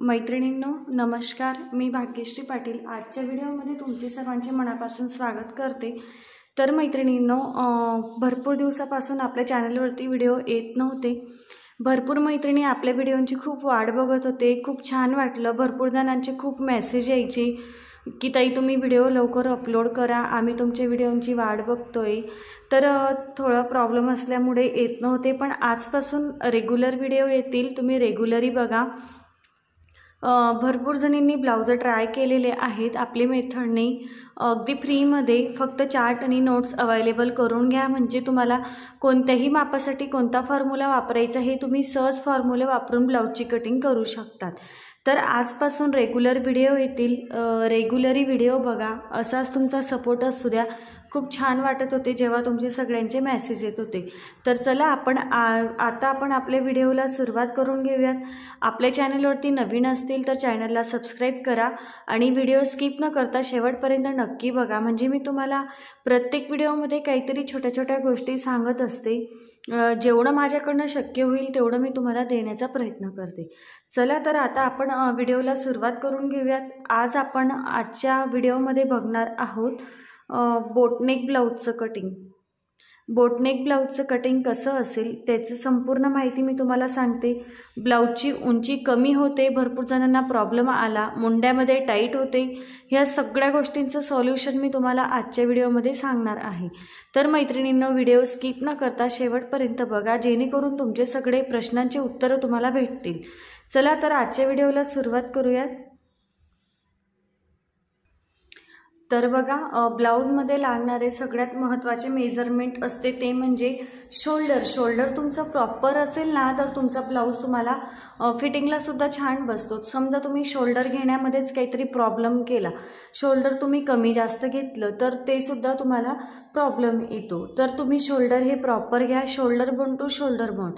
मैत्रिणींनो नमस्कार, मी भाग्यश्री पाटील आजच्या व्हिडिओमध्ये तुमचे सर्वांचे मनापासून स्वागत करते। तर मैत्रिणींनो भरपूर दिवसापासून आपल्या चॅनलवरती व्हिडिओ येत नव्हते। भरपूर मैत्रिणी आपल्या व्हिडिओंची खूप वाट बघत होते। खूप छान वाटलं। भरपूर जणांचे खूप मेसेज यायचे की ताई तुम्ही व्हिडिओ लवकर अपलोड करा, आम्ही तुमच्या व्हिडिओंची वाट बघतोय। तर थोडा प्रॉब्लेम असल्यामुळे येत नव्हते, पण आजपासून रेग्युलर व्हिडिओ येतील, तुम्ही रेग्युलरी बघा। भरपूर जणींनी ब्लाउज ट्राय केलेले आहेत। आपली मेथडने अगदी फ्रीमध्ये फक्त चार्ट आणि नोट्स अवेलेबल करून घ्या, म्हणजे तुम्हाला कोणत्याही मापासाठी कोणता फॉर्म्युला वापरायचा हे तुम्ही सहज फॉर्म्युला वापरून ब्लाउजची कटिंग करू शकतात। तर आजपासून रेग्युलर व्हिडिओ येतील, रेग्युलरी व्हिडिओ बघा, असाच तुमचा सपोर्ट असू द्या। खूप छान वाटत होते जेव्हा तुमचे सगळ्यांचे मेसेज येत होते। तर चला आता आपण आपल्या व्हिडिओला सुरुवात करून घेऊयात। आपल्या चॅनलवरती नवीन असतील तर चॅनलला सबस्क्राईब करा आणि व्हिडिओ स्किप न करता शेवटपर्यंत नक्की बघा, म्हणजे मी तुम्हाला प्रत्येक व्हिडिओमध्ये काहीतरी छोट्या छोट्या गोष्टी सांगत असते। जेवढं माझ्याकडनं शक्य होईल तेवढं मी तुम्हाला देण्याचा प्रयत्न करते। चला तर आता आपण व्हिडिओला सुरुवात करून घेऊयात। आज आपण आजच्या व्हिडिओमध्ये बघणार आहोत बोटनेक ब्लाउजचं कटिंग। बोटनेक ब्लाउजचं कटिंग कसं असेल त्याची संपूर्ण माहिती मी तुम्हाला सांगते। ब्लाउजची उंची कमी होते, भरपूर जणांना प्रॉब्लेम आला, मुंड्यामध्ये टाईट होते, ह्या सगळ्या गोष्टींचं सॉल्युशन मी तुम्हाला आजच्या व्हिडिओमध्ये सांगणार आहे। तर मैत्रिणींनो व्हिडिओ स्किप न करता शेवटपर्यंत बघा, जेणेकरून तुमचे सगळे प्रश्नांची उत्तरं तुम्हाला भेटतील। चला तर आजच्या व्हिडिओला सुरुवात करूयात। तर बघा, ब्लाउजमध्ये लागणारे सगळ्यात महत्त्वाचे मेजरमेंट असते ते म्हणजे शोल्डर तुमचं प्रॉपर असेल ना तर तुमचा ब्लाउज तुम्हाला फिटिंगला सुद्धा छान बसतो। समजा तुम्ही शोल्डर घेण्यामध्येच काहीतरी प्रॉब्लेम केला, शोल्डर तुम्ही कमी जास्त घेतलं तर ते सुद्धा तुम्हाला प्रॉब्लेम येतो। तर तुम्ही शोल्डर हे प्रॉपर घ्या, shoulder bone to shoulder bone.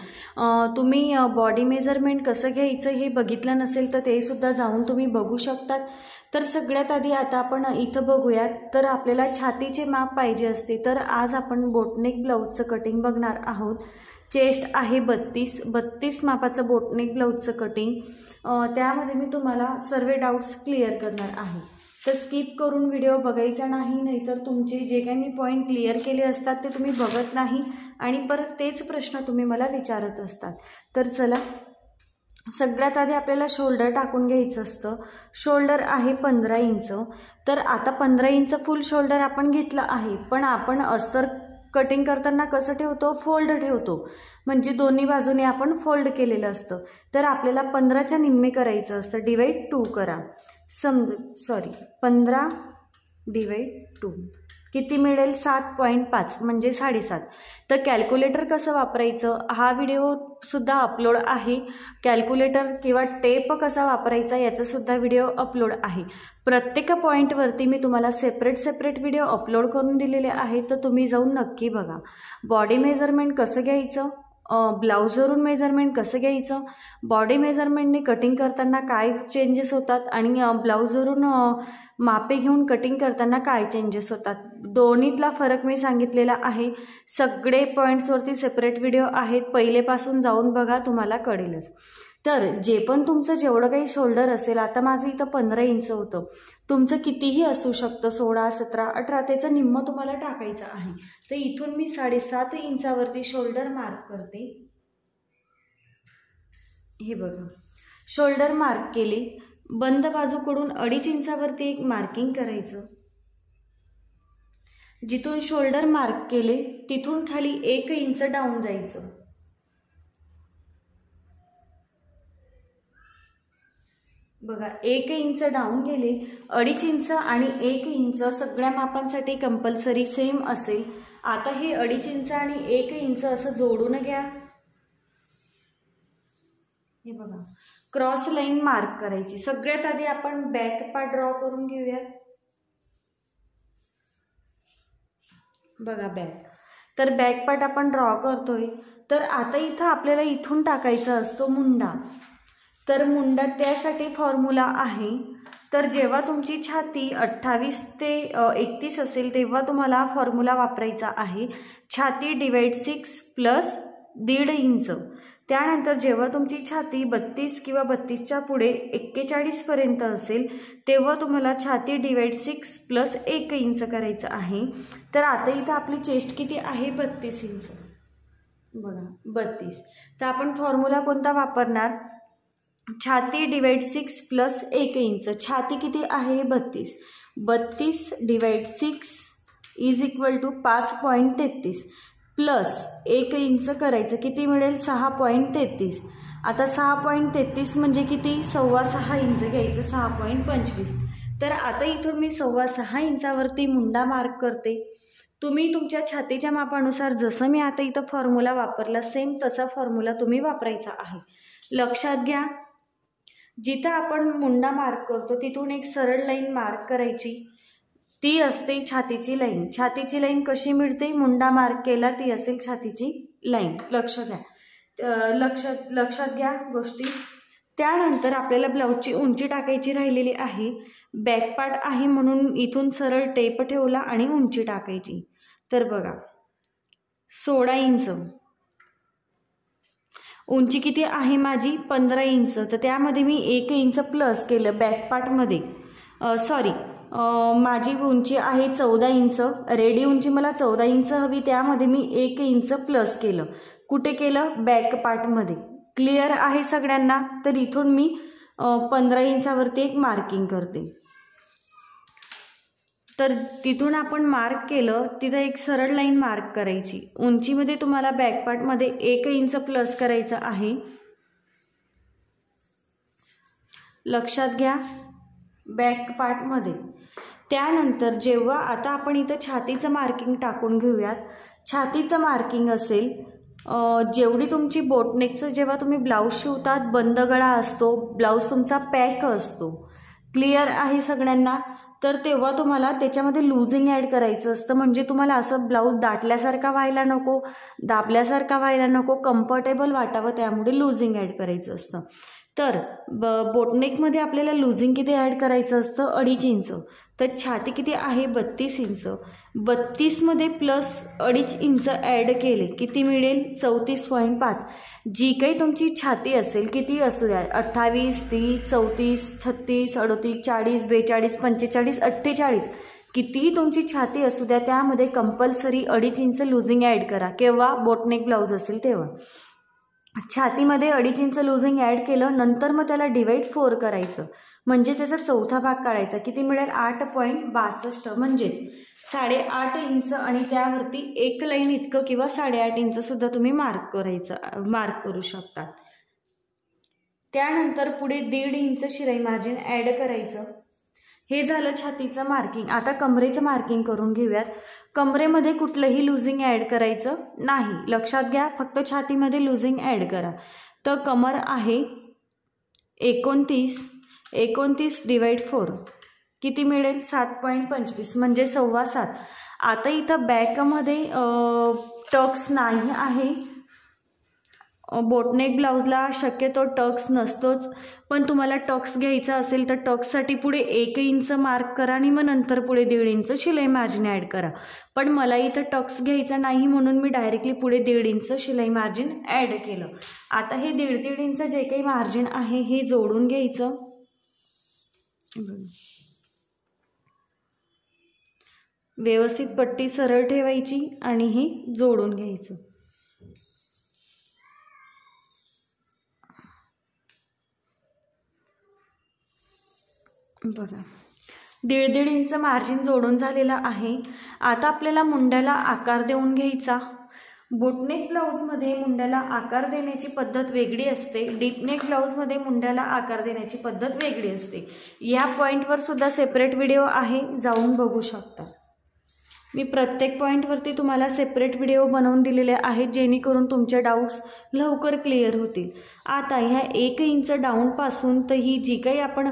तुम्ही बॉडी मेजरमेंट कसं घ्यायचं हे बघितलं नसेल तर ते सुद्धा जाऊन तुम्ही बघू शकतात। तर सगळ्यात आधी आता आपण इथं बघूयात, तर आपल्याला छातीचे माप पाहिजे असते, तर आज आपण बोटनेक ब्लाउजचं कटिंग बघणार आहोत। चेस्ट आहे 32 मापाचं बोटनेक ब्लाउजचं कटिंग। त्यामध्ये मी तुम्हाला सर्व डाऊट्स क्लिअर करणार आहे, तर स्किप करून व्हिडिओ बघायचा नाही, नाहीतर तुमचे जे काही मी पॉईंट क्लिअर केले असतात ते तुम्ही बघत नाही आणि परत तेच प्रश्न तुम्ही मला विचारत असतात। तर चला, सगळ्यात आधी आपल्याला शोल्डर टाकून घ्यायचं असतं। शोल्डर आहे 15 इंच। तर आता 15 इंच फुल शोल्डर आपण घेतलं आहे, पण आपण अस्तर कटिंग करताना कसं ठेवतो, फोल्ड ठेवतो, म्हणजे दोन्ही बाजूने आपण फोल्ड केलेलं असतं। तर आपल्याला 15च्या निम्मे करायचं असतं, डिवाइड 2 करा। 15 डिवाइड 2 किती मिळेल, 7.5 म्हणजे 7.5। तर कॅल्क्युलेटर कसं वापरायचं हा व्हिडिओ सुद्धा अपलोड आहे। कॅल्क्युलेटर किंवा टेप कसा वापरायचा याचा सुद्धा व्हिडिओ अपलोड आहे। प्रत्येक पॉईंटवरती मी तुम्हाला सेपरेट व्हिडिओ अपलोड करून दिलेले आहे, तर तुम्ही जाऊन नक्की बघा। बॉडी मेजरमेंट कसं घ्यायचं, ब्लाउजवरून मेजरमेंट कसं घ्यायचं, बॉडी मेजरमेंटने कटिंग करताना काय चेंजेस होतात आणि ब्लाउजवरून मापे घेऊन कटिंग करताना काय चेंजेस होतात, दोन्हीतला फरक मी सांगितलेला आहे। सगळे पॉईंट्सवरती सेपरेट व्हिडिओ आहेत, पहिलेपासून जाऊन बघा, तुम्हाला कळेलच। तर जे पण तुमचं जेवढं काही शोल्डर असेल, आता माझं इथं 15 इंच होतं, तुमचं कितीही असू शकतं, 16, 17, 18, त्याचं निम्म तुम्हाला टाकायचं आहे। तर इथून मी 7.5 इंचावरती शोल्डर मार्क करते। हे बघा, शोल्डर मार्क केले, बंद बाजूकडून 2.5 इंचावरती एक मार्किंग करायचं। जिथून शोल्डर मार्क केले तिथून खाली 1 इंच डाऊन जायचं। बघा, 1 इंच डाऊन गेले, 2.5 इंच आणि 1 इंच सगळ्या मापांसाठी कंपल्सरी सेम असेल। आता हे 2.5 इंच आणि 1 इंच असं जोडून घ्या। हे बघा, क्रॉस लाईन मार्क करायची। सगळ्यात आधी आपण बॅक पार्ट ड्रॉ करून घेऊयात। बघा बॅक, तर बॅक पार्ट आपण ड्रॉ करतोय। तर आता इथं आपल्याला इथून टाकायचा असतो मुंडा। तर मुंडा त्यासाठी फॉर्म्युला आहे, तर जेव्हा तुमची छाती 28 ते 31 असेल तेव्हा तुम्हाला फॉर्म्युला वापरायचा आहे, छाती डिवाइड 6 प्लस 1.5 इंच। त्यानंतर जेव्हा तुमची छाती 32 किंवा 32च्या पुढे 41 पर्यंत असेल तेव्हा तुम्हाला छाती डिवाइड 6 प्लस 1 इंच करायचं आहे। तर आता इथं आपली चेस्ट किती आहे 32 इंच, बघा 32। तर आपण फॉर्म्युला कोणता वापरणार, छाती डिवाइड 6 प्लस 1 इंच, छाती किती आहे 32, 32 divide 6 is equal to 5.33 plus 1 inch करायचं, किती मिळेल 6.33। आता 6.33 म्हणजे किती 6.25 इंच घ्यायचं, 6.25। तर आता इथून मी 6.25 इंचावरती मुंडा मार्क करते। तुम्ही तुमच्या छातीच्या मापानुसार जसं मी आता इथं फॉर्म्युला वापरला सेम तसा फॉर्म्युला तुम्ही वापरायचा आहे। लक्षात घ्या, जिथं आपण मुंडा मार्क करतो तिथून एक सरळ लाईन मार्क करायची, ती असते छातीची लाईन। छातीची लाईन कशी मिळते, मुंडा मार्क केला ती असेल छातीची लाईन, लक्षात घ्या गोष्टी। त्यानंतर आपल्याला ब्लाऊजची उंची टाकायची राहिलेली आहे, बॅक पार्ट आहे म्हणून इथून सरळ टेप ठेवला आणि उंची टाकायची। तर बघा 16 इंच, उंची किती आहे माझी 15 इंच, तर त्यामध्ये मी 1 इंच प्लस केलं बॅक पार्टमध्ये, माझी उंची आहे 14 इंच, रेडी उंची मला 14 इंच हवी, त्यामध्ये मी 1 इंच प्लस केलं, कुठे केलं बॅक पार्टमध्ये। क्लिअर आहे सगळ्यांना, तर इथून मी 15 इंचावरती एक मार्किंग करते। तर तिथून आपण मार्क केलं तिथं एक सरळ लाईन मार्क करायची, उंचीमध्ये तुम्हाला बॅक पार्टमध्ये 1 इंच प्लस करायचं आहे, लक्षात घ्या बॅक पार्टमध्ये। त्यानंतर जेव्हा आता आपण इथं छातीचं मार्किंग टाकून घेऊयात, छातीचं मार्किंग असेल जेवढी तुमची बोटनेकचं जेव्हा तुम्ही ब्लाऊज शिवतात बंद गळा असतो, ब्लाऊज तुमचा पॅक असतो, क्लिअर आहे सगळ्यांना, तर तेव्हा तुम्हाला त्याच्यामध्ये लूजिंग ॲड करायचं असतं, म्हणजे तुम्हाला असं ब्लाऊज दाटल्यासारखा व्हायला नको, दाबल्यासारखा व्हायला नको, कम्फर्टेबल वाटावं, त्यामुळे लूजिंग ॲड करायचं असतं। तर बोटनेकमध्ये आपल्याला लूजिंग किती ॲड करायचं असतं 2.5 इंच, तर छाती किती आहे 32 इंच, 32मध्ये प्लस 2.5 इंच ॲड केले किती मिळेल 34.5। जी काही तुमची छाती असेल किती असू द्या 28, 30, 34, 36, 38, 40, 42, 45, 48, कितीही तुमची छाती असू द्या त्यामध्ये कंपल्सरी 2.5 इंच लूजिंग ॲड करा, केव्हा बोटनेक ब्लाऊज असेल तेव्हा। छातीमध्ये 2.5 इंच लूजिंग ॲड केलं, नंतर मग त्याला डिवाइड 4 करायचं, म्हणजे त्याचा चौथा भाग काढायचा, किती मिळेल 8.62, म्हणजे 8.5 इंच, आणि त्यावरती एक लाईन इतकं किंवा 8.5 इंच सुद्धा तुम्ही मार्क करू शकता। त्यानंतर पुढे 1.5 इंच शिलाई मार्जिन ॲड करायचं। हे झालं छातीचं मार्किंग। आता कमरेचं मार्किंग करून घेऊयात। कमरेमध्ये कुठलंही लूजिंग ॲड करायचं नाही, लक्षात घ्या, फक्त छातीमध्ये लूजिंग ॲड करा। तर कमर आहे 29 डिवाइड 4 किती मिळेल 7.25, म्हणजे 7.25। आता इथं बॅकमध्ये टक्स नाही आहे, बोटनेक ब्लाऊजला शक्यतो टक्स नसतोच, पण तुम्हाला टक्स घ्यायचा असेल तर टक्ससाठी पुढे 1 इंच मार्क करा आणि मग नंतर पुढे 1.5 इंच शिलाई मार्जिन ॲड करा, पण मला इथं टक्स घ्यायचा नाही म्हणून मी डायरेक्टली पुढे 1.5 इंच शिलाई मार्जिन ॲड केलं। आता हे 1.5 इंच जे काही मार्जिन आहे हे जोडून घ्यायचं, व्यवस्थित पट्टी सरळ ठेवायची आणि हे जोडून घ्यायचं। बघा 1.5 इंच मार्जिन जोडून झालेला आहे। आता आपल्याला मुंड्याला आकार देऊन घ्यायचा। बोटनेक ब्लाऊजमध्ये मुंड्याला आकार देण्याची पद्धत वेगळी असते, डीपनेक ब्लाऊजमध्ये मुंड्याला आकार देण्याची पद्धत वेगळी असते। या पॉईंटवर सुद्धा सेपरेट व्हिडिओ आहे, जाऊन बघू शकता। मी प्रत्येक पॉईंटवरती तुम्हाला सेपरेट व्हिडिओ बनवून दिलेले आहेत, जेणेकरून तुमचे डाऊट्स लवकर क्लिअर होतील। आता ह्या 1 इंच डाऊनपासून तर ही जी काही आपण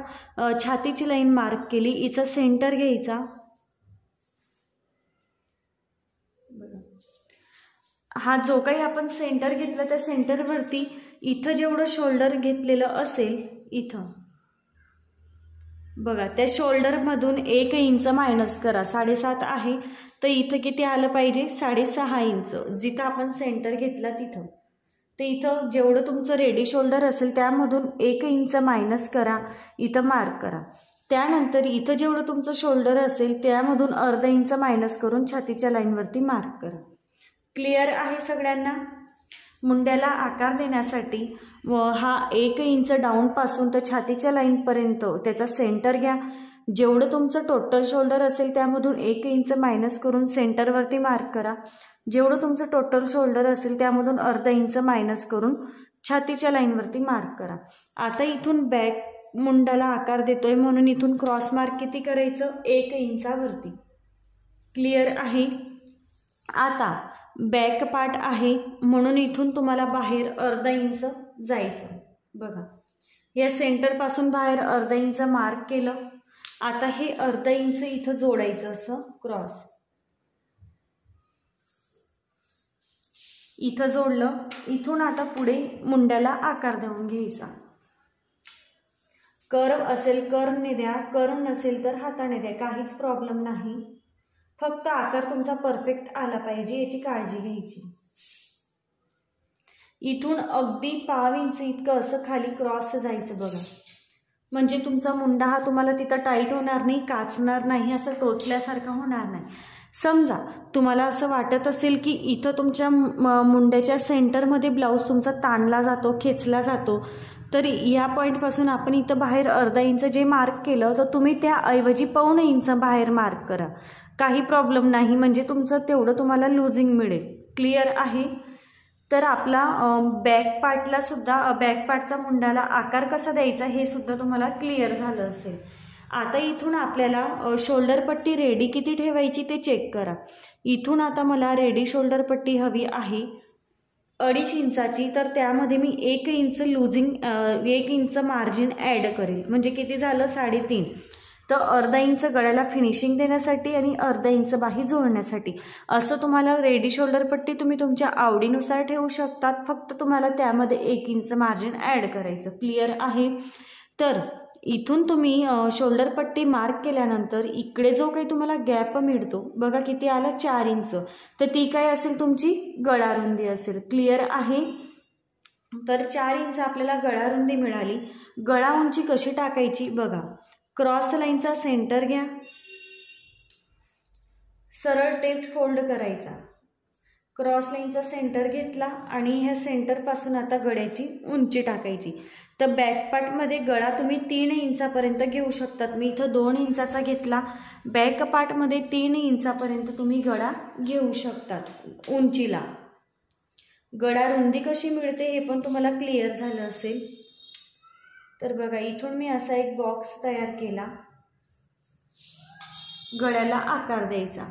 छातीची लाईन मार्क केली हिचा सेंटर घ्यायचा, हा जो काही आपण सेंटर घेतला त्या सेंटरवरती इथं जेवढं शोल्डर घेतलेलं असेल इथं बघा त्या शोल्डरमधून 1 इंच मायनस करा, 7.5 आहे तर इथं किती आलं पाहिजे 6.5 इंच, जिथं आपण सेंटर घेतला तिथं तर इथं जेवढं तुमचं रेडी शोल्डर असेल त्यामधून 1 इंच मायनस करा, इथं मार्क करा. त्यानंतर इथं जेवढं तुमचं शोल्डर असेल त्यामधून अर्धा इंच मायनस करून छातीच्या लाईनवरती मार्क करा. क्लिअर आहे सगळ्यांना? मुंड्याला आकार देण्यासाठी हा 1 इंच डाऊनपासून तर छातीच्या लाईनपर्यंत त्याचा सेंटर घ्या. जेवढं तुमचं टोटल शोल्डर असेल त्यामधून 1 इंच मायनस करून सेंटरवरती मार्क करा. जेवढं तुमचं टोटल शोल्डर असेल त्यामधून अर्धा इंच मायनस करून छातीच्या लाईनवरती मार्क करा. आता इथून बॅक मुंडाला आकार देतोय म्हणून इथून क्रॉस मार्क किती करायचं? 1 इंचावरती. क्लिअर आहे? आता बॅक पार्ट आहे म्हणून इथून तुम्हाला बाहेर अर्धा इंच जायचं. बघा, या सेंटरपासून बाहेर अर्धा इंच मार्क केलं. आता हे अर्धा इंच इथं जोडायचं असं क्रॉस. इथं जोडलं. इथून आता पुढे मुंड्याला आकार देऊन घ्यायचा. कर्व असेल कर्वने द्या, कर्व नसेल तर हाताने द्या, काहीच प्रॉब्लेम नाही. फक्त आकार तुमचा परफेक्ट आला पाहिजे याची काळजी घ्यायची. इथून अगदी 1/2 इंच इतकं असं खाली क्रॉस जायचं बघा. म्हणजे तुमचा मुंडा हा तुम्हाला तिथं टाईट होणार नाही, काचणार नाही, असं टोचल्यासारखं होणार नाही. समजा तुम्हाला असं वाटत असेल की इथं तुमच्या मुंड्याच्या सेंटरमध्ये ब्लाऊज तुमचा ताणला जातो, खेचला जातो, तर या पॉईंटपासून आपण इथं बाहेर अर्धा इंच जे मार्क केलं तर तुम्ही त्याऐवजी 1/4 इंच बाहेर मार्क करा. काही प्रॉब्लेम नाही, म्हणजे तुमचं तेवढं तुम्हाला लूजिंग मिळेल. क्लिअर आहे? तर आपला बॅक पार्टचा मुंडाला आकार कसा द्यायचा हे सुद्धा तुम्हाला क्लिअर झालं असेल. आता इथून आपल्याला शोल्डर पट्टी रेडी किती ठेवायची ते चेक करा. इथून आता मला रेडी शोल्डर पट्टी हवी आहे 2.5 इंचाची, तर त्यामध्ये मी 1 इंच 1 इंच मार्जिन ॲड करेल. म्हणजे किती झालं? 3.5. तर अर्धा इंच गळ्याला फिनिशिंग देण्यासाठी आणि अर्धा इंच बाही जोडण्यासाठी. असं तुम्हाला रेडी शोल्डर पट्टी तुम्ही तुमच्या आवडीनुसार ठेवू शकतात. फक्त तुम्हाला त्यामध्ये 1 इंच मार्जिन ॲड करायचं. क्लिअर आहे? तर इथून तुम्ही शोल्डर पट्टी मार्क केल्यानंतर इकडे जो काही तुम्हाला गॅप मिळतो बघा, किती आला? 4 इंच. तर ती काय असेल? तुमची गळा रुंदी असेल. क्लिअर आहे? तर 4 इंच आपल्याला गळा रुंदी मिळाली. गळा उंची कशी टाकायची बघा. क्रॉस लाईनचा सेंटर घ्या, सरळ टेप फोल्ड करायचा. क्रॉस लाईनचा सेंटर घेतला आणि ह्या सेंटरपासून आता गळ्याची उंची टाकायची. तर बॅक पार्टमध्ये गळा तुम्ही 3 इंचापर्यंत घेऊ शकतात. मी इथं 2 इंचाचा घेतला. बॅक पार्टमध्ये 3 इंचापर्यंत तुम्ही गळा घेऊ शकतात उंचीला. गळा रुंदी कशी मिळते हे पण तुम्हाला क्लिअर झालं असेल. तर बघा, इथून मी असा एक बॉक्स तयार केला. गळ्याला आकार द्यायचा.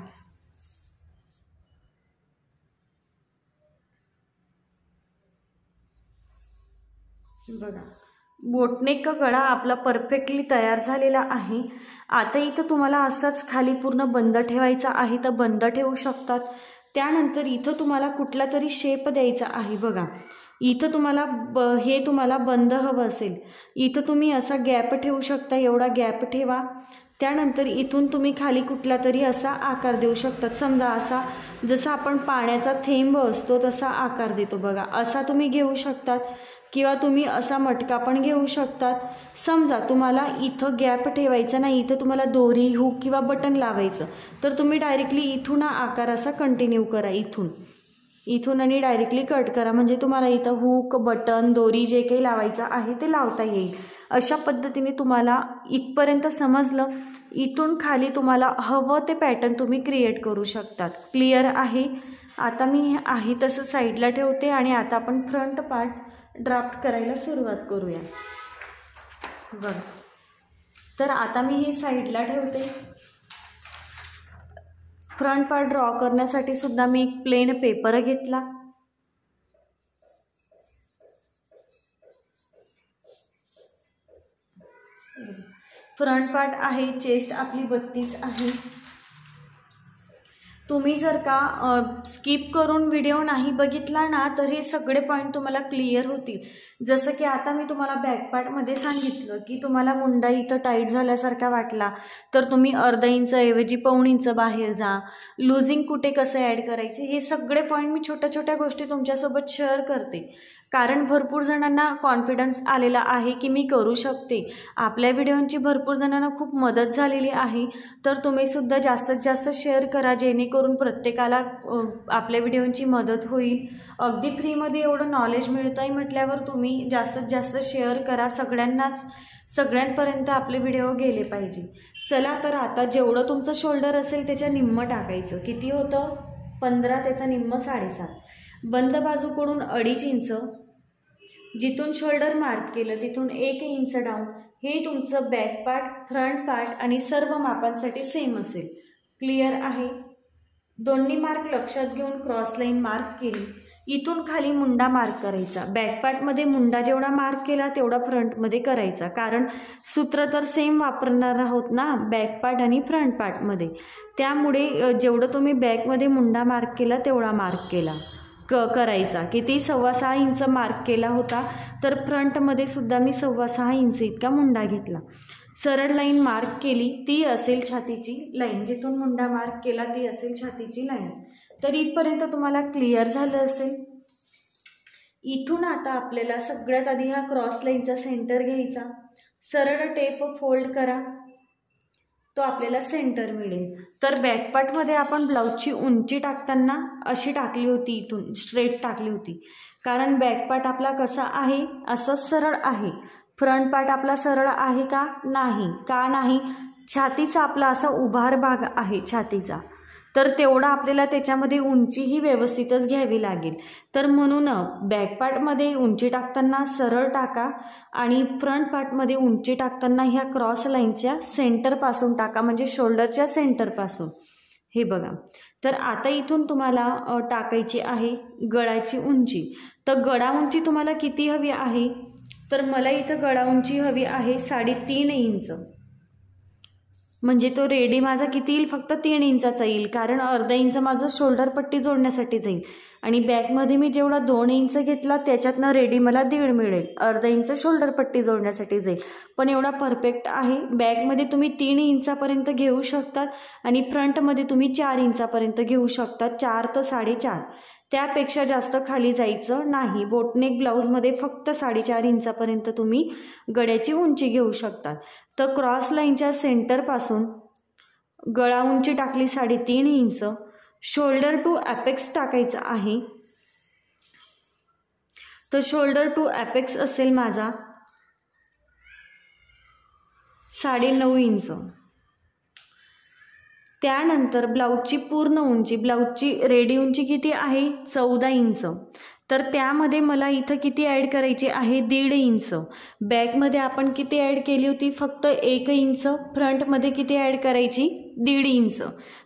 बघा, बोटनेक गळा आपला परफेक्टली तयार झालेला आहे. आता इथं तुम्हाला असाच खाली पूर्ण बंद ठेवायचा आहे तर बंद ठेवू शकतात. त्यानंतर इथं तुम्हाला कुठला तरी शेप द्यायचा आहे. बघा, इथं तुम्हाला हे तुम्हाला बंद हवं असेल, इथं तुम्ही असा गॅप ठेवू शकता. एवढा गॅप ठेवा. त्यानंतर इथून तुम्ही खाली कुठला तरी असा आकार देऊ शकतात. समजा असा, जसा आपण पाण्याचा थेंब असतो तसा आकार देतो बघा, असा तुम्ही घेऊ शकतात. किंवा तुम्ही असा मटका पण घेऊ शकतात. समजा तुम्हाला इथं गॅप ठेवायचा नाही, इथं तुम्हाला दोरी, हुक किंवा बटन लावायचं, तर तुम्ही डायरेक्टली इथून आकार असा कंटिन्यू करा. इथून आणि डायरेक्टली कट करा. म्हणजे तुम्हाला इथं हुक, बटन, दोरी जे काही लावायचं आहे ते लावता येईल. अशा पद्धतीने तुम्हाला इथपर्यंत समजलं. इथून खाली तुम्हाला हवं ते पॅटर्न तुम्ही क्रिएट करू शकतात. क्लिअर आहे? आता मी आहे तसं साईडला ठेवते आणि आता आपण फ्रंट पार्ट ड्राफ्ट करायला सुरुवात करूया. बघा, तर आता मी हे साईडला ठेवते. फ्रंट पार्ट ड्रॉ करण्यासाठी सुद्धा मी एक प्लेन पेपर घेतला. फ्रंट पार्ट आहे, चेस्ट आपली 32 आहे. तुम्ही जर का स्किप करून व्हिडिओ नाही बघितला ना तर हे सगळे पॉईंट तुम्हाला क्लिअर होतील. जसं की आता मी तुम्हाला बॅक पार्टमध्ये सांगितलं की तुम्हाला मुंडा इथं टाईट झाल्यासारखा वाटला तर तुम्ही अर्धा इंच ऐवजी 1/4 इंच बाहेर जा. लूजिंग कुठे कसं ॲड करायचे हे सगळे पॉईंट मी छोट्या छोट्या गोष्टी तुमच्यासोबत शेअर करते. कारण भरपूर जणांना कॉन्फिडन्स आलेला आहे की मी करू शकते. आपल्या व्हिडिओंची भरपूर जणांना खूप मदत झालेली आहे. तर तुम्हीसुद्धा जास्तीत जास्त शेअर करा, जेणेकरून प्रत्येकाला आपल्या व्हिडिओंची मदत होईल. अगदी फ्रीमध्ये एवढं नॉलेज मिळतं आहे म्हटल्यावर तुम्ही जास्तीत जास्त शेअर करा. सगळ्यांपर्यंत आपले व्हिडिओ गेले पाहिजे. चला तर आता जेवढं तुमचं शोल्डर असेल त्याच्या निम्मं टाकायचं. किती होतं? 15, त्याचा निम्मं 7.5. बंद बाजूकडून 2.5 इंच, जिथून शोल्डर मार्क केलं तिथून 1 इंच डाऊन. हे तुमचं बॅक पार्ट, फ्रंट पार्ट आणि सर्व मापांसाठी सेम असेल. क्लिअर आहे? दोन्ही मार्क लक्षात घेऊन क्रॉस लाईन मार्क केली. इथून खाली मुंडा मार्क करायचा. बॅक पार्टमध्ये मुंडा जेवढा मार्क केला तेवढा फ्रंटमध्ये करायचा, कारण सूत्र तर सेम वापरणार आहोत ना बॅक पार्ट आणि फ्रंट पार्टमध्ये. त्यामुळे जेवढं तुम्ही बॅकमध्ये मुंडा मार्क केला तेवढा मार्क करायचा. किती? 6.25 इंच मार्क केला होता. तर फ्रंटमध्ये सुद्धा मी 6.25 इंच इतका मुंडा घेतला. सरळ लाईन मार्क केली, ती असेल छातीची लाईन. जिथून मुंडा मार्क केला ती असेल छातीची लाईन. तर इथपर्यंत तुम्हाला क्लिअर झालं असेल. इथून आता आपल्याला सगळ्यात आधी हा क्रॉस लाईनचा सेंटर घ्यायचा. सरळ टेप फोल्ड करा, तो आपल्याला सेंटर मिळेल. तर बॅकपार्टमध्ये आपण ब्लाऊजची उंची टाकताना अशी टाकली होती, इथून स्ट्रेट टाकली होती. कारण बॅकपार्ट आपला कसा आहे? असं सरळ आहे. फ्रंट पार्ट आपला सरळ आहे का? नाही. का नाही? छातीचा आपला असा उभार भाग आहे छातीचा, तर तेवढा आपल्याला त्याच्यामध्ये उंचीही व्यवस्थितच घ्यावी लागेल. तर म्हणून बॅकपार्टमध्ये उंची टाकताना सरळ टाका आणि फ्रंट पार्टमध्ये उंची टाकताना ह्या क्रॉस लाईनच्या सेंटरपासून टाका, म्हणजे शोल्डरच्या सेंटरपासून. हे बघा. तर आता इथून तुम्हाला टाकायची आहे गळाची उंची. तर गळा उंची तुम्हाला किती हवी आहे? तर मला इथं गळा उंची हवी आहे 3.5 इंच. म्हणजे तो रेडी माझा किती येईल? फक्त 3 इंचाचा येईल, कारण अर्धा इंच माझं शोल्डर पट्टी जोडण्यासाठी जाईल. आणि बॅकमध्ये मी जेवढा 2 इंच घेतला त्याच्यातनं रेडी मला 1.5 मिळेल. अर्धा इंच शोल्डर पट्टी जोडण्यासाठी जाईल. पण एवढा परफेक्ट आहे. बॅकमध्ये तुम्ही 3 इंचापर्यंत घेऊ शकतात आणि फ्रंटमध्ये तुम्ही 4 इंचापर्यंत घेऊ शकतात. 4 तर 4.5, त्यापेक्षा जास्त खाली जायचं नाही. बोटनेक ब्लाऊजमध्ये फक्त 4.5 इंचापर्यंत तुम्ही गळ्याची उंची घेऊ शकतात. तर क्रॉस लाईनच्या सेंटरपासून गळा उंची टाकली 3.5 इंच. शोल्डर टू अपेक्स टाकायचं आहे. तर शोल्डर टू अपेक्स असेल माझा 9.5 इंच. त्यानंतर ब्लाऊजची पूर्ण उंची, ब्लाऊजची रेडी उंची किती आहे? 14 इंच. तर त्यामध्ये मला इथं किती ॲड करायची आहे? 1.5 इंच. बॅकमध्ये आपण किती ॲड केली होती? फक्त 1 इंच. फ्रंटमध्ये किती ॲड करायची? 1.5 इंच.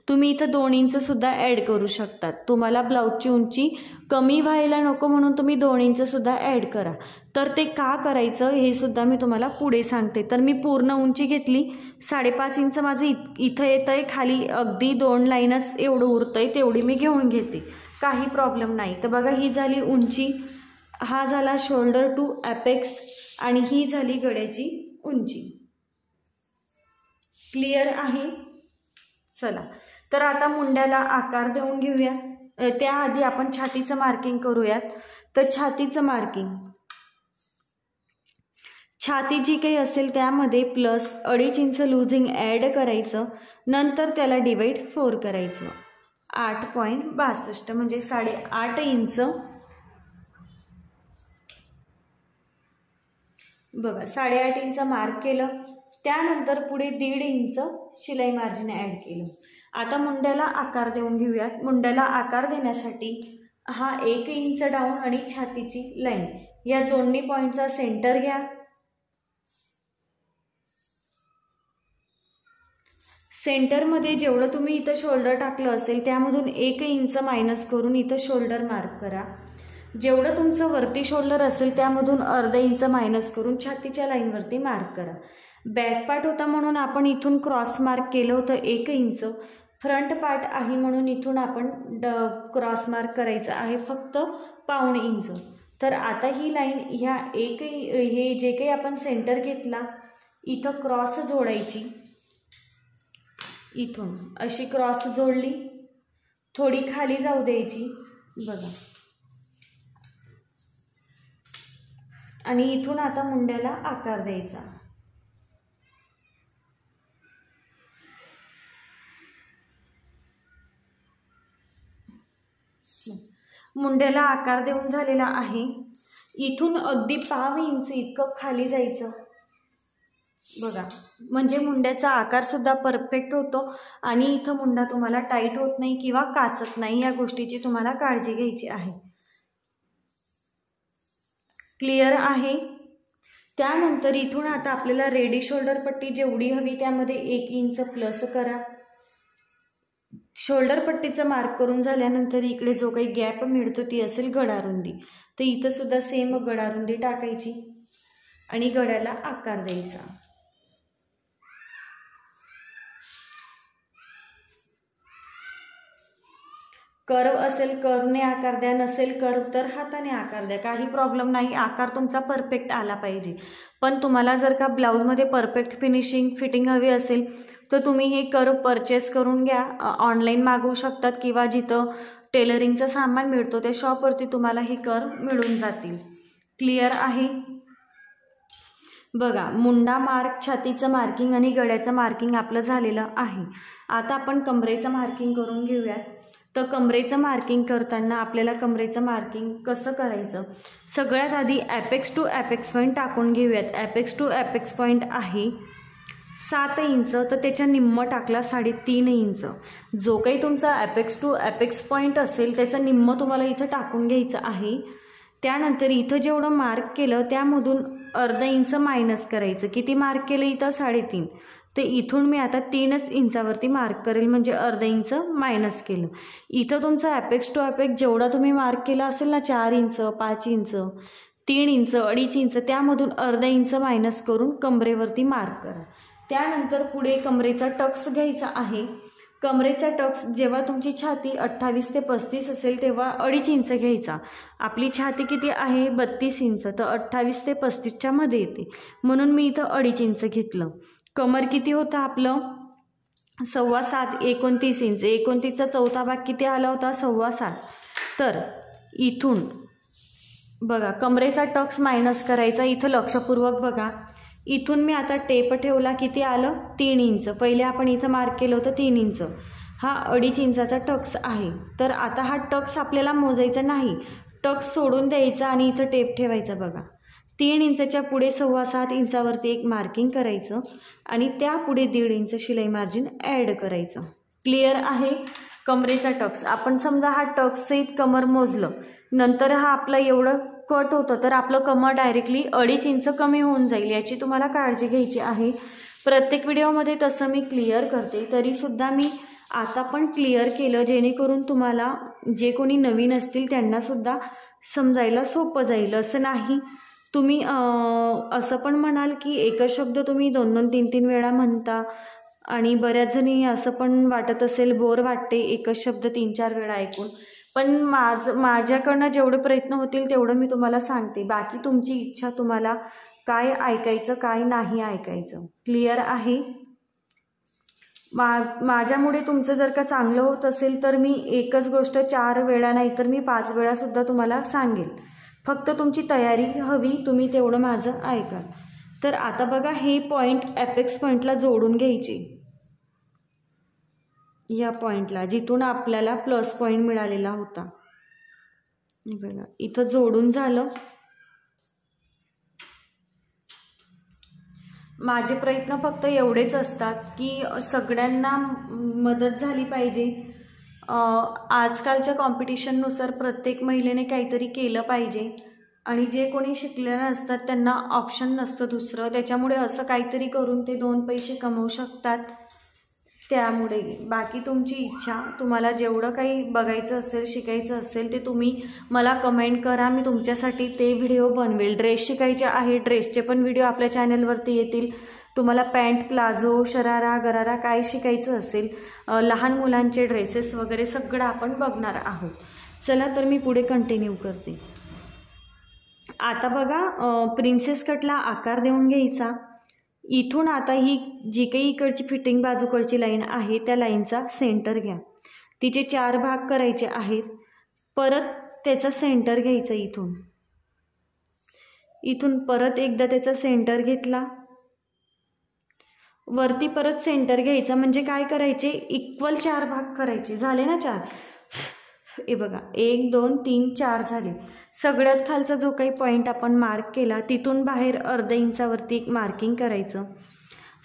तुम्ही इथं 2 इंचसुद्धा ॲड करू शकतात. तुम्हाला ब्लाऊजची उंची कमी व्हायला नको म्हणून तुम्ही 2 इंचसुद्धा ॲड करा. तर ते का करायचं हे सुद्धा मी तुम्हाला पुढे सांगते. तर मी पूर्ण उंची घेतली 5.5 इंच. माझं इथं येतं आहे, खाली अगदी 2 लाईनच एवढं उरतं आहे, तेवढी मी घेऊन घेते, काही प्रॉब्लेम नाही. तर बघा, ही झाली उंची, हा झाला शोल्डर टू अपेक्स आणि ही झाली गळ्याची उंची. क्लिअर आहे? चला तर आता मुंड्याला आकार देऊन घेऊया. त्याआधी आपण छातीचं मार्किंग करूयात. तर छातीचं मार्किंग, छाती जी काही असेल त्यामध्ये प्लस 2.5 इंच लूजिंग ॲड करायचं. नंतर त्याला डिवाइड 4 करायचं. 8.62 म्हणजे 8.5 इंच. बघा, 8.5 इंच मार्क केलं. त्यानंतर पुढे 1.5 इंच शिलाई मार्जिन ॲड केलं. आता मुंड्याला आकार देऊन घेऊयात. मुंड्याला आकार देण्यासाठी हा 1 इंच डाऊन आणि छातीची लाईन या दोन्ही पॉईंटचा सेंटर घ्या. सेंटरमध्ये जेवढं तुम्ही इथं शोल्डर टाकलं असेल त्यामधून 1 इंच मायनस करून इथं शोल्डर मार्क करा. जेवढं तुमचं वरती शोल्डर असेल त्यामधून अर्धा इंच मायनस करून छातीच्या लाईनवरती मार्क करा. बॅक पार्ट होता म्हणून आपण इथून क्रॉस मार्क केलं होतं 1 इंच. फ्रंट पार्ट आहे म्हणून इथून आपण क्रॉस मार्क करायचं आहे फक्त 1.5 इंच. तर आता ही लाईन ह्या हे जे काही आपण सेंटर घेतला इथं क्रॉस जोडायची. इथून अशी क्रॉस जोडली, थोडी खाली जाऊ द्यायची. बघा, आणि इथून आता मुंड्याला आकार द्यायचा। मुंड्याला आकार देऊन झालेला आहे। इथून अगदी 5 इंच इतकं खाली जायचं बघा, म्हणजे मुंड्याचा आकार सुद्धा परफेक्ट होतो आणि इथं मुंडा तुम्हाला टाईट होत नाही किंवा काचत नाही, या गोष्टीची तुम्हाला काळजी घ्यायची आहे। क्लिअर आहे। त्यानंतर इथून आता आपल्याला रेडी शोल्डर पट्टी जेवढी हवी त्यामध्ये 1 इंच प्लस करा। शोल्डर पट्टीचं मार्क करून झाल्यानंतर इकडे जो काही गॅप मिळतो ती असेल गडारुंदी, तर इथं सुद्धा सेम गडारुंदी टाकायची आणि गड्याला आकार द्यायचा। कर्व असेल कर्वने आकार द्या, नसेल कर्व तर हाताने आकार द्या, काही प्रॉब्लेम नाही। आकार तुमचा परफेक्ट आला पाहिजे। पण तुम्हाला जर का ब्लाऊजमध्ये परफेक्ट फिटिंग हवी असेल तर तुम्ही हे कर्व परचेस करून घ्या, ऑनलाईन मागवू शकतात किंवा जिथं टेलरिंगचं सामान मिळतो त्या शॉपवरती तुम्हाला हे कर्व मिळून जातील। क्लिअर आहे। बघा, मुंडा मार्क, छातीचं मार्किंग आणि गड्याचं मार्किंग आपलं झालेलं आहे। आता आपण कमरेचं मार्किंग करून घेऊयात। तर कमरेचं मार्किंग करताना आपल्याला कमरेचं मार्किंग कसं करायचं, सगळ्यात आधी ॲपेक्स टू ॲपेक्स पॉईंट टाकून घेऊयात। ॲपेक्स टू ॲपेक्स पॉईंट आहे 7 इंच, तर त्याच्या निम्म टाकला 3.5 इंच। जो काही तुमचा ॲपेक्स टू ॲपेक्स पॉईंट असेल त्याचं निम्म तुम्हाला इथं टाकून घ्यायचं आहे। त्यानंतर इथं जेवढं मार्क केलं त्यामधून अर्धा इंच मायनस करायचं। किती मार्क केलं इथं 3.5, तर इथून मी आता 3 इंचावरती मार्क करेल, म्हणजे अर्धा इंच मायनस केलं। इथं तुमचं ॲपेक्स टू ॲपेक्स जेवढा तुम्ही मार्क केला असेल ना, 4 इंच, 5 इंच, 3 इंच, 2.5 इंच, त्यामधून अर्धा इंच मायनस करून कमरेवरती मार्क करा। त्यानंतर पुढे कमरेचा टक्स घ्यायचा आहे। कमरेचा टक्स जेव्हा तुमची छाती 28 ते 35 असेल तेव्हा 2.5 इंच घ्यायचा। आपली छाती किती आहे 32 इंच, तर 28 ते 35च्या मध्ये येते, म्हणून मी इथं 2.5 इंच घेतलं। कमर किती होतं आपलं 7.25, 29 इंच, 29चा चौथा भाग किती आला होता 7.25। तर इथून बघा कमरेचा टक्स मायनस करायचा, इथं लक्षपूर्वक बघा। इथून मी आता टेप ठेवला, किती आलं 3 इंच, पहिले आपण इथं मार्क केलं होतं 3 इंच, हा 2.5 इंचाचा टक्स आहे। तर आता हा टक्स आपल्याला मोजायचा नाही, टक्स सोडून द्यायचा आणि इथं टेप ठेवायचा बघा। 3 इंचच्या पुढे 7.25 इंचावरती एक मार्किंग करायचं आणि त्यापुढे 1.5 इंच शिलाई मार्जिन ॲड करायचं। क्लिअर आहे। कमरेचा टक्स आपण समजा हा टक्स सहित कमर मोजलं, नंतर हा आपला एवढं कट होतं तर आपलं कमर डायरेक्टली 2.5 इंच कमी होऊन जाईल, याची तुम्हाला काळजी घ्यायची आहे। प्रत्येक व्हिडिओमध्ये तसं मी क्लिअर करते, तरीसुद्धा मी आता पण क्लिअर केलं जेणेकरून तुम्हाला जे कोणी नवीन असतील त्यांनासुद्धा समजायला सोपं जाईल। असं नाही तुम्ही असं पण म्हणाल की एकच शब्द तुम्ही 2-2, 3-3 वेळा म्हणता, आणि बऱ्याच जणी असं पण वाटत असेल बोर वाटते एकच शब्द 3-4 वेळा ऐकून, पण माझ्याकडनं जेवढे प्रयत्न होतील तेवढं मी तुम्हाला सांगते। बाकी तुमची इच्छा, तुम्हाला काय ऐकायचं काय नाही ऐकायचं। क्लिअर आहे। माझ्यामुळे तुमचं जर का चांगलं होत असेल तर मी एकच गोष्ट 4 वेळा नाही तर मी 5 वेळासुद्धा तुम्हाला सांगेल, फक्त तुमची तयारी हवी, तुम्ही तेवढं माझं ऐका। तर आता बघा हे पॉईंट ॲपेक्स पॉईंटला जोडून घ्यायचे, या पॉईंटला जिथून आपल्याला प्लस पॉईंट मिळालेला होता, बघा इथं जोडून झालं। माझे प्रयत्न फक्त एवढेच असतात की सगळ्यांना मदत झाली पाहिजे। आजकालच्या कॉम्पिटिशननुसार प्रत्येक महिलेने काहीतरी केलं पाहिजे, आणि जे कोणी शिकलेले नसतात त्यांना ऑप्शन नसतं दुसरं, त्याच्यामुळे असं काहीतरी करून ते 2 पैसे कमवू शकतात। त्यामुळे बाकी तुमची इच्छा, तुम्हाला जेवढं काही बघायचं असेल शिकायचं असेल ते तुम्ही मला कमेंट करा, मी तुमच्यासाठी ते व्हिडिओ बनवेल। ड्रेस शिकायचे आहे, ड्रेसचे पण व्हिडिओ आपल्या चॅनलवरती येतील। तुम्हाला पॅन्ट, प्लाझो, शरारा, गरारा काय शिकायचं असेल, लहान मुलांचे ड्रेसेस वगैरे सगळं आपण बघणार आहोत। चला तर मी पुढे कंटिन्यू करते। आता बघा प्रिन्सेस कटला आकार देऊन घ्यायचा। इथून आता ही जी काही इकडची फिटिंग बाजूकडची लाईन आहे त्या लाईनचा सेंटर घ्या, तिचे 4 भाग करायचे आहेत, परत त्याचा सेंटर घ्यायचा। इथून परत एकदा त्याचा सेंटर घेतला, वरती परत सेंटर घ्यायचा. म्हणजे काय करायचे, इक्वल 4 भाग करायचे. झाले ना 4, हे बघा 1 2 3 4 झाले. सगळ्यात खालचा जो काही पॉईंट आपण मार्क केला तिथून बाहेर अर्धा इंचावरती एक मार्किंग करायचं.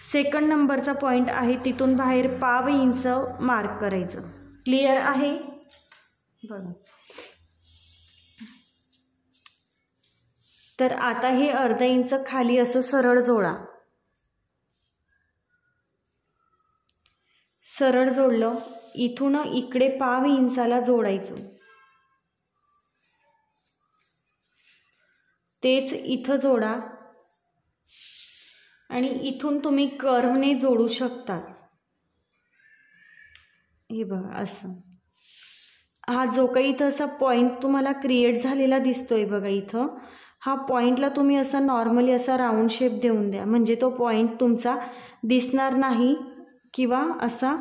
सेकंड नंबरचा पॉईंट आहे तिथून बाहेर पाव इंच मार्क करायचं. क्लिअर आहे बघा. तर आता हे अर्धा इंच खाली असं सरळ जोडा. सरळ जोडलं, इथून इकडे पाव इंचाला जोडायचं. तेच इथं जोडा आणि इथून तुम्ही कर्वने जोडू शकता. हे बघा असं. हा जो काही इथं असा पॉईंट तुम्हाला क्रिएट झालेला दिसतोय बघा, इथं हा पॉईंटला तुम्ही असा नॉर्मली असा राऊंड शेप देऊन द्या. म्हणजे तो पॉईंट तुमचा दिसणार नाही किंवा असा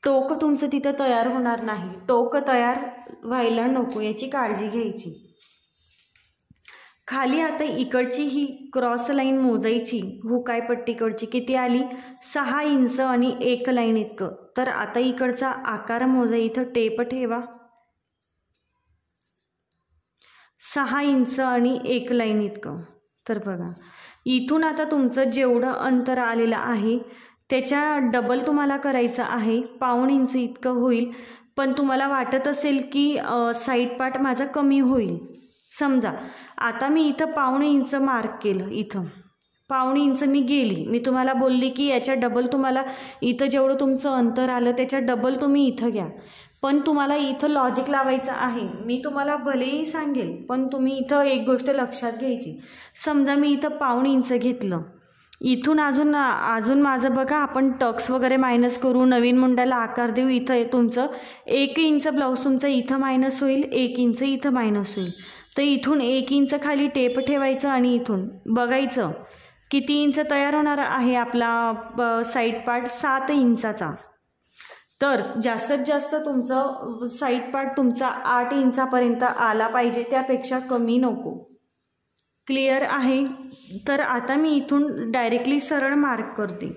टोक तुमचं तिथं तयार होणार नाही. टोक तयार व्हायला नको याची काळजी घ्यायची. खाली आता इकडची ही क्रॉस लाईन मोजायची. हुकाय पट्टीकडची किती आली, 6 इंच आणि 1 लाईन इतकं. तर आता इकडचा आकार मोजा. इथं टेप ठेवा. 6 इंच आणि 1 लाईन इतकं. तर बघा इथून आता तुमचं जेवढं अंतर आलेलं आहे त्याच्या डबल तुम्हाला करायचं आहे. पाऊण इंच इतकं होईल. पण तुम्हाला वाटत असेल की साईड पार्ट माझा कमी होईल, समजा आता मी इथं पाऊण इंच मार्क केलं, इथं पाऊण इंच मी गेली. मी तुम्हाला बोलली की याच्या डबल तुम्हाला इथं जेवढं तुमचं अंतर आलं त्याच्या डबल तुम्ही इथं घ्या. पण तुम्हाला इथं लॉजिक लावायचं आहे. मी तुम्हाला भलेही सांगेल पण तुम्ही इथं एक गोष्ट लक्षात घ्यायची. समजा मी इथं पाऊण इंच घेतलं, इथून अजून माझं बघा आपण टक्स वगैरे मायनस करू, नवीन मुंड्याला आकार देऊ. इथं तुमचं 1 इंच ब्लाऊज तुमचं इथं मायनस होईल, 1 इंच इथं मायनस होईल. तर इथून 1 इंच खाली टेप ठेवायचं आणि इथून बघायचं किती इंच तयार होणार आहे आपला साईड पार्ट, 7 इंचाचा. तर जास्तीत जास्त तुमचं साईड पार्ट तुमचा 8 इंचापर्यंत आला पाहिजे, त्यापेक्षा कमी नको. क्लिअर आहे. तर आता मी इथून डायरेक्टली सरळ मार्क करते.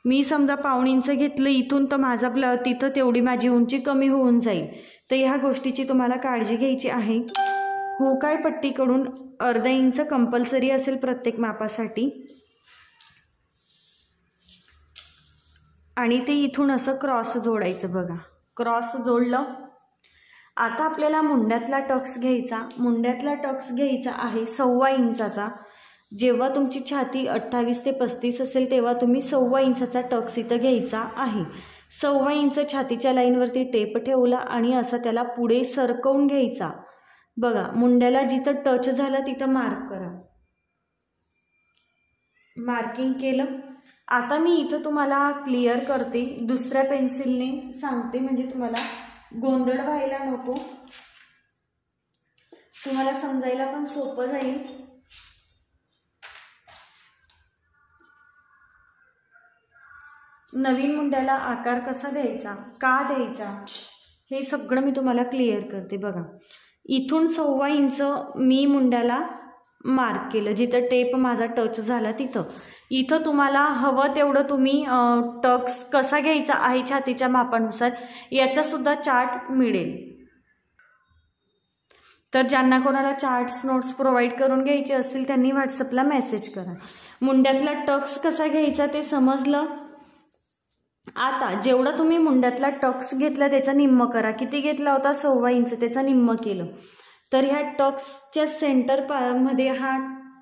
मी समजा पाऊण इंच घेतलं इथून, तर माझा तिथं तेवढी माझी उंची कमी होऊन जाईल. तर ह्या गोष्टीची तुम्हाला काळजी घ्यायची आहे. हुकाय पट्टीकडून अर्धा इंच कंपल्सरी असेल प्रत्येक मापासाठी. आणि ते इथून असं क्रॉस जोडायचं बघा. क्रॉस जोडलं. आता आपल्याला मुंड्यातला टक्स घ्यायचा. मुंड्यातला टक्स घ्यायचा आहे 1.25 इंचाचा. जेव्हा तुमची छाती 28 ते 35 असेल तेव्हा तुम्ही 1.25 इंचाचा टक्स इथं घ्यायचा आहे. 1.25 इंच छातीच्या लाईनवरती टेप ठेवला आणि असं त्याला पुढे सरकवून घ्यायचा. बघा मुंड्याला जिथं टच झालं तिथं मार्क करा. मार्किंग केलं. आता मी इथं तुम्हाला क्लिअर करते, दुसऱ्या पेन्सिलने सांगते म्हणजे तुम्हाला गोंधळ व्हायला नको, तुम्हाला समजायला पण सोपं जाईल. नवीन मुंड्याला आकार कसा द्यायचा, का द्यायचा, हे सगळं मी तुम्हाला क्लिअर करते. बघा इथून 1.25 इंच मी मुंड्याला मार्क केलं, जिथं टेप माझा टच झाला तिथं. इथं तुम्हाला हवं तेवढं तुम्ही टक्स कसा घ्यायचा आहे छातीच्या मापानुसार याचा सुद्धा चार्ट मिळेल. तर ज्यांना कोणाला चार्ट्स नोट्स प्रोव्हाइड करून घ्यायचे असतील त्यांनी व्हॉट्सअपला मेसेज करा. मुंड्यातला टक्स कसा घ्यायचा ते समजलं. आता जेवढा तुम्ही मुंड्यातला टक्स घेतला त्याचा निम्म करा. किती घेतला होता, 1.25 इंच, त्याचा निम्म केलं. तर ह्या टक्सच्या सेंटर मध्ये हा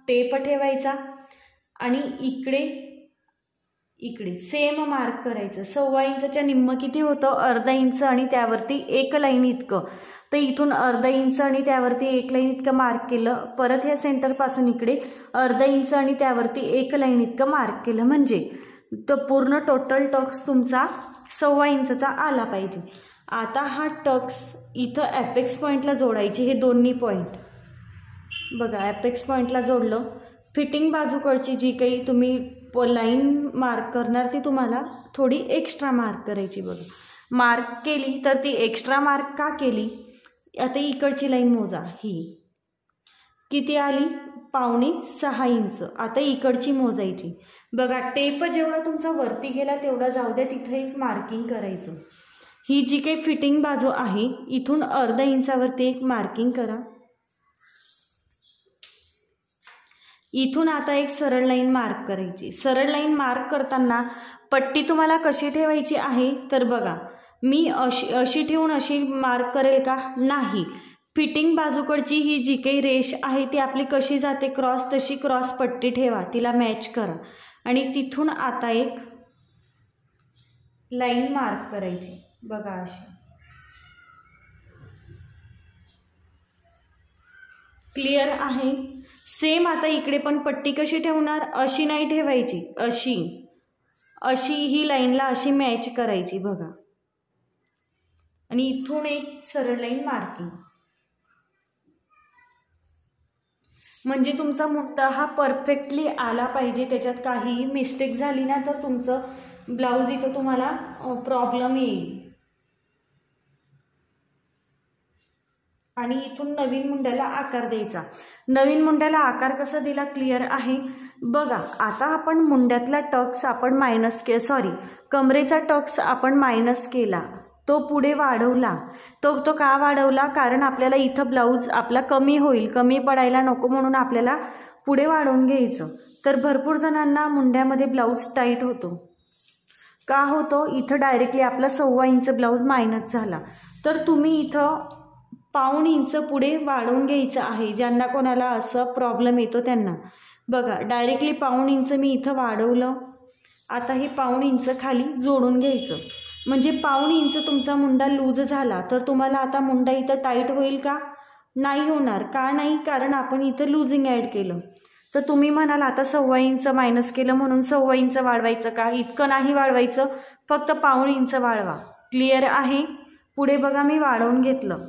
टेप ठेवायचा आणि इकडे सेम मार्क करायचं. 1.25 इंचच्या निम्म किती होतं, अर्धा इंच आणि त्यावरती 1 लाईन इतकं. तर इथून अर्धा इंच आणि त्यावरती 1 लाईन इतकं मार्क केलं. परत ह्या सेंटरपासून इकडे अर्धा इंच आणि त्यावरती 1 लाईन इतकं मार्क केलं. म्हणजे तो पूर्ण टोटल टक्स तुमचा 1.25 इंचचा आला पाहिजे. आता हा टक्स इथं ॲपेक्स पॉईंटला जोडायचे. हे दोन्ही पॉईंट बघा ॲपेक्स पॉईंटला जोडलं. फिटिंग बाजूकडची जी काही तुम्ही लाईन मार्क करणार ती तुम्हाला थोडी एक्स्ट्रा मार्क करायची. बघा मार्क केली तर ती एक्स्ट्रा मार्क का केली, आता इकडची लाईन मोजा ही. किती आली? 5.25 इंच. आता इकडची मोजायची. बघा टेप जेवढा तुमचा वरती गेला तेवढा जाऊ द्या, तिथं एक मार्किंग करायचं. ही जी काही फिटिंग बाजू आहे इथून अर्धा इंचावरती एक मार्किंग करा. इथून आता एक सरळ लाईन मार्क करायची. सरळ लाईन मार्क करताना पट्टी तुम्हाला कशी ठेवायची आहे तर बघा, मी अशी ठेवून अशी मार्क करेल का? नाही. फिटिंग बाजूकडची ही जी काही रेष आहे ती आपली कशी जाते क्रॉस, तशी क्रॉस पट्टी ठेवा, तिला मॅच करा आणि तिथून आता एक लाईन मार्क करायची. बघा अशी. क्लिअर आहे? सेम आता इकडे पण पट्टी कशी ठेवणार? अशी नाही ठेवायची, अशी ही लाईनला अशी मॅच करायची. बघा आणि इथून एक सरळ लाईन मार्किंग. म्हणजे तुमचा मुद्दा हा परफेक्टली आला पाहिजे, त्याच्यात काहीही मिस्टेक झाली ना तर तुमचं ब्लाऊज इथं तुम्हाला प्रॉब्लेम येईल. आणि इथून नवीन मुंड्याला आकार द्यायचा. नवीन मुंड्याला आकार कसा दिला? क्लिअर आहे? बघा आता आपण मुंड्यातला टक्स आपण कमरेचा टक्स आपण मायनस केला, तो पुढे वाढवला. तो का वाढवला? कारण आपल्याला इथं ब्लाऊज आपला कमी होईल, कमी पडायला नको म्हणून आपल्याला पुढे वाढवून घ्यायचं. तर भरपूर जणांना मुंड्यामध्ये ब्लाऊज टाईट होतो. का होतो? इथं डायरेक्टली आपला 1.25 इंच ब्लाऊज मायनस झाला. तर तुम्ही इथं 1.25 इंच पुढे वाढवून घ्यायचं आहे. ज्यांना कोणाला असा प्रॉब्लेम येतो त्यांना. बघा डायरेक्टली 1.25 इंच मी इथं वाढवलं. आता हे 1.25 इंच खाली जोडून घ्यायचं. म्हणजे 1.25 इंच तुमचा मुंडा लूज झाला तर तुम्हाला आता मुंडा इथं टाईट होईल का? नाही होणार. का नाही? कारण आपण इथं लूजिंग ॲड केलं. तर तुम्ही म्हणाल आता 1.25 इंच मायनस केलं म्हणून 1.25 इंच वाढवायचं का? इतकं नाही वाढवायचं, फक्त 1.25 इंच वाढवा. क्लिअर आहे? पुढे बघा मी वाढवून घेतलं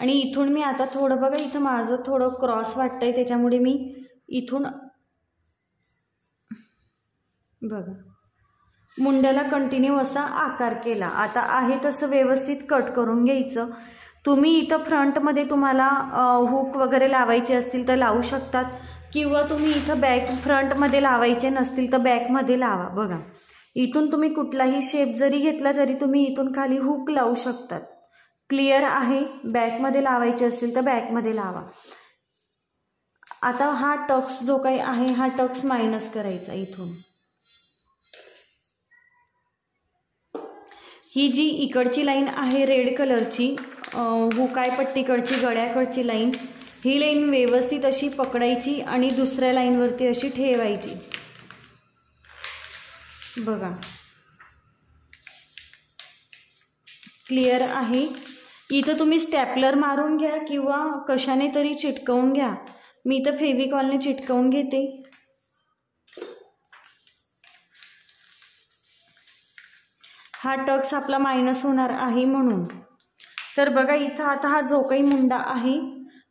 आणि इथून मी आता थोडं बघा, इथं माझं थोडं क्रॉस वाटतंय त्याच्यामुळे मी इथून बघा मुंड्याला कंटिन्यू असा आकार केला. आता आहे तसं व्यवस्थित कट करून घ्यायचं. तुम्ही इथं फ्रंटमध्ये तुम्हाला हुक वगैरे लावायचे असतील तर लावू शकतात, किंवा तुम्ही इथं फ्रंटमध्ये लावायचे नसतील तर बॅकमध्ये लावा. बघा इथून तुम्ही कुठलाही शेप जरी घेतला तरी तुम्ही इथून खाली हुक लावू शकतात. क्लिअर आहे? बॅकमध्ये लावायचे असतील तर बॅकमध्ये लावा. आता हा टक्स जो काही आहे हा टक्स मायनस करायचा इथून. ही जी इकडची लाईन आहे रेड कलरची हुकाय पट्टीकडची गळ्याकडची लाईन, ही लाईन व्यवस्थित अशी पकडायची आणि दुसऱ्या लाईनवरती अशी ठेवायची. बघा क्लिअर आहे? इथं तुम्ही स्टॅपलर मारून घ्या किंवा कशाने तरी चिटकवून घ्या. मी तर फेविकॉलने चिटकवून घेते. हा टक्स आपला मायनस होणार आहे म्हणून. तर बघा इथं आता हा जो काही मुंडा आहे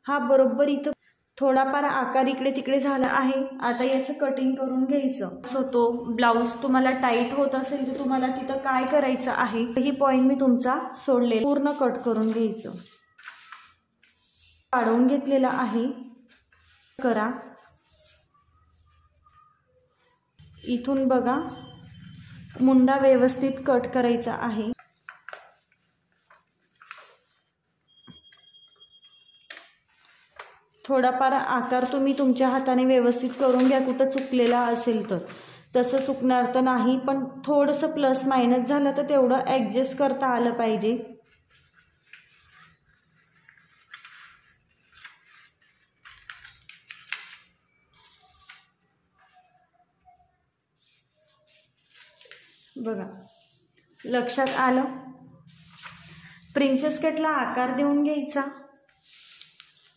हा बरोबर इथं थोडाफार आकार इकडे तिकडे झाला आहे. आता याचं कटिंग करून घ्यायचं. सो तो ब्लाऊज तुम्हाला टाईट होत असेल तर तुम्हाला तिथं काय करायचं आहे, ही पॉईंट मी तुमचा सोडले, पूर्ण कट करून घ्यायचं. वाढवून घेतलेला आहे करा. इथून बघा मुंडा व्यवस्थित कट करायचा आहे. थोडाफार आकार तुम्ही तुमच्या हाताने व्यवस्थित करून घ्या, कुठं चुकलेला असेल तर. तसं चुकणार तर नाही, पण थोडंसं प्लस मायनस झालं तर तेवढं ॲडजस्ट करता आलं पाहिजे. बघा लक्षात आलं? प्रिन्सेस कटला आकार देऊन घ्यायचा.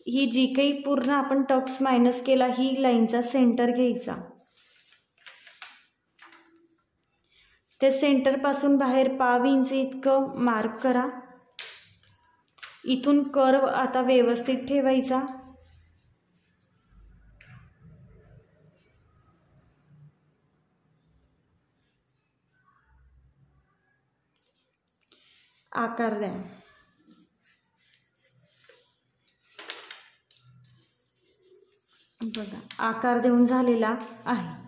ही जी काही पूर्ण आपण टक्स मायनस केला ही लाईनचा सेंटर घ्यायचा. त्या सेंटरपासून बाहेर 1.25 इंच इतकं मार्क करा. इथून कर्व आता व्यवस्थित ठेवायचा. आकार द्या. बघा आकार देऊन झालेला आहे।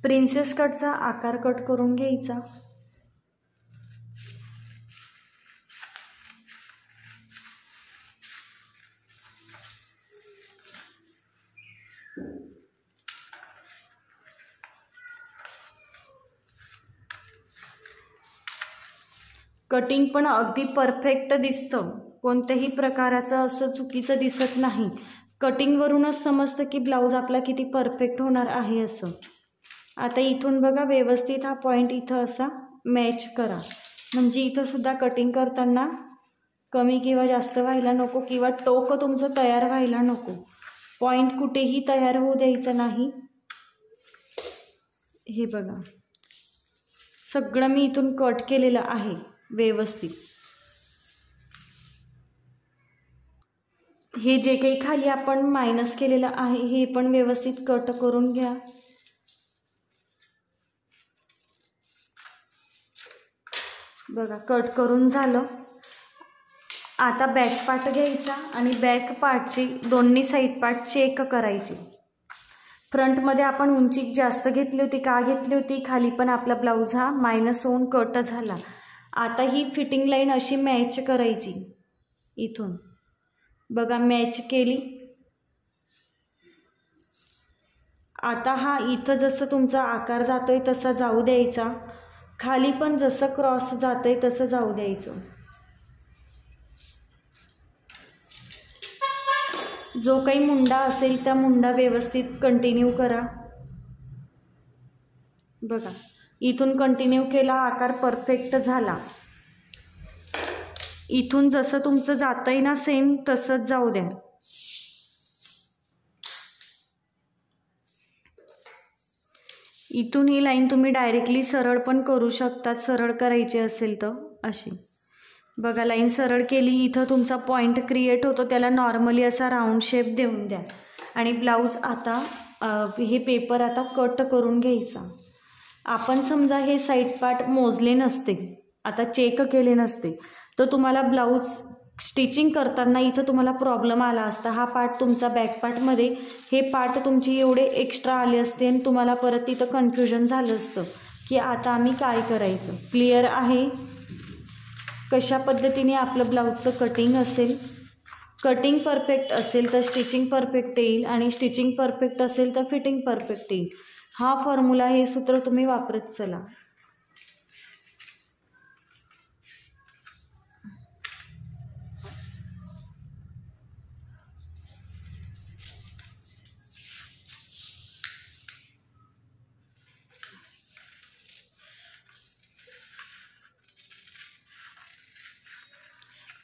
प्रिन्सेस कटचा आकार कट करून घ्यायचा। कटिंग पण अगदी परफेक्ट दिसतं, कोणत्याही प्रकाराचं असं चुकीचं दिसत नाही। कटिंगवरूनच समजतं की ब्लाऊज आपला किती परफेक्ट होणार आहे असं। आता इथून बघा व्यवस्थित हा पॉईंट इथं असा मॅच करा, म्हणजे इथं सुद्धा कटिंग करताना कमी किंवा जास्त व्हायला नको किंवा टोक तुमचं तयार व्हायला नको। पॉईंट कुठेही तयार होऊ द्यायचं नाही। हे बघा सगळं मी इथून कट केलेलं आहे व्यवस्थित। हे जे काही खाली आपण मायनस केलेलं आहे हे पण व्यवस्थित कट करून घ्या। बघा कट करून झालं। आता बॅक पार्ट घ्यायचा आणि बॅक पार्टची दोन्ही साईड पार्ट चेक करायची। फ्रंटमध्ये आपण उंची जास्त घेतली होती, का घेतली होती? खाली पण आपला ब्लाऊज हा मायनस होऊन कट झाला। आता ही फिटिंग लाईन अशी मॅच करायची इथून। बघा मॅच केली। आता हा इथं जसं तुमचा आकार जातोय तसा जाऊ द्यायचा, खाली पण जसं क्रॉस जातोय तसं जाऊ द्यायचं। जो काही मुंडा असेल त्या मुंडा व्यवस्थित कंटिन्यू करा। बघा इथून कंटिन्यू केला, आकार परफेक्ट झाला। इथून जसं तुमचं जातंय ना सेम तसंच जाऊ द्या। इथून ही लाईन तुम्ही डायरेक्टली सरळ पण करू शकता, सरळ करायची असेल तर अशी। बघा लाईन सरळ केली, इथं तुमचा पॉईंट क्रिएट होतो, त्याला नॉर्मली असा राऊंड शेप देऊन द्या। आणि ब्लाऊज आता हे पेपर आता कट करून घ्यायचा। आपण समजा हे साईड पार्ट मोजले नसते, आता चेक केले नसते, तर तुम्हाला ब्लाऊज स्टिचिंग करताना इथं तुम्हाला प्रॉब्लेम आला असता। हा पार्ट तुमचा बॅक पार्टमध्ये हे पार्ट तुमची एवढे एक्स्ट्रा आले असते आणि तुम्हाला परत इथं कन्फ्युजन झालं असतं की आता आम्ही काय करायचं। क्लिअर आहे कशा पद्धतीने आपलं ब्लाऊजचं कटिंग असेल? कटिंग परफेक्ट असेल तर स्टिचिंग परफेक्ट येईल आणि स्टिचिंग परफेक्ट असेल तर फिटिंग परफेक्ट येईल। हा फॉर्म्युला, हे सूत्र तुम्ही वापरत चला।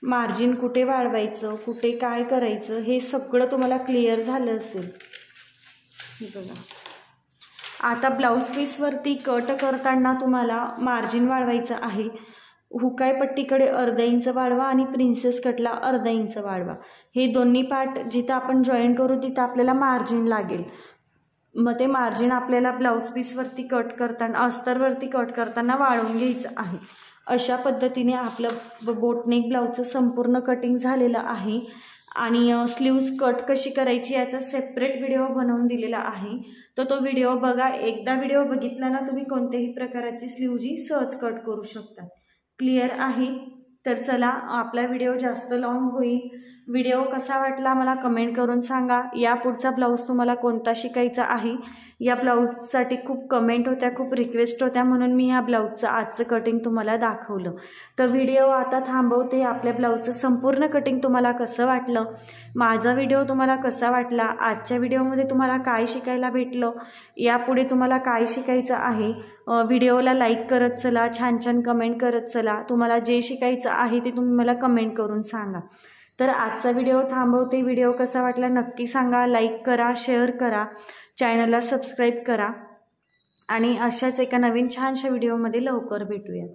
मार्जिन कुठे वाढवायचं, कुठे काय करायचं, हे सगळं तुम्हाला क्लिअर झालं असेल। हे बघा आता ब्लाऊज पीसवरती कट करताना तुम्हाला मार्जिन वाढवायचं आहे। हुकाय पट्टीकडे अर्धा इंच वाढवा आणि प्रिन्सेस कटला अर्धा इंच वाढवा। हे दोन्ही पार्ट जिथं आपण जॉईन करू तिथं आपल्याला मार्जिन लागेल। मग ते मार्जिन आपल्याला ब्लाऊज पीसवरती कट करताना, अस्तरवरती कट करताना वाढवून घ्यायचं आहे। अशा पद्धतीने आपलं बोटनेक ब्लाऊजचं संपूर्ण कटिंग झालेलं आहे। आणि स्लीव्ज कट कशी करायची याचा सेपरेट व्हिडिओ बनवून दिलेला आहे, तर तो व्हिडिओ बघा। एकदा व्हिडिओ बघितला ना तुम्ही कोणत्याही प्रकाराची स्लीव्ज सहज कट करू शकता। क्लिअर आहे? तर चला, आपला व्हिडिओ जास्त लॉंग होईल। व्हिडिओ कसा वाटला मला कमेंट करून सांगा। या पुढचा ब्लाऊज तुम्हाला कोणता शिकायचा आहे? या ब्लाऊजसाठी खूप कमेंट होत्या, खूप रिक्वेस्ट होत्या, म्हणून मी ह्या ब्लाऊजचं आजचं कटिंग तुम्हाला दाखवलं। तर व्हिडिओ आता थांबवते। आपल्या ब्लाऊजचं संपूर्ण कटिंग तुम्हाला कसं वाटलं? माझा व्हिडिओ तुम्हाला कसा वाटला? आजच्या व्हिडिओमध्ये तुम्हाला काय शिकायला भेटलं? यापुढे तुम्हाला काय शिकायचं आहे? व्हिडिओला लाईक करत चला, छान छान कमेंट करत चला। तुम्हाला जे शिकायचं आहे ते तुम्ही मला कमेंट करून सांगा। तर आजचा व्हिडिओ थांबवते। व्हिडिओ कसा वाटला नक्की सांगा, लाईक करा, शेअर करा, चॅनलला सबस्क्राईब करा आणि अशाच एका नवीन छानशा व्हिडिओमध्ये लवकर भेटूया।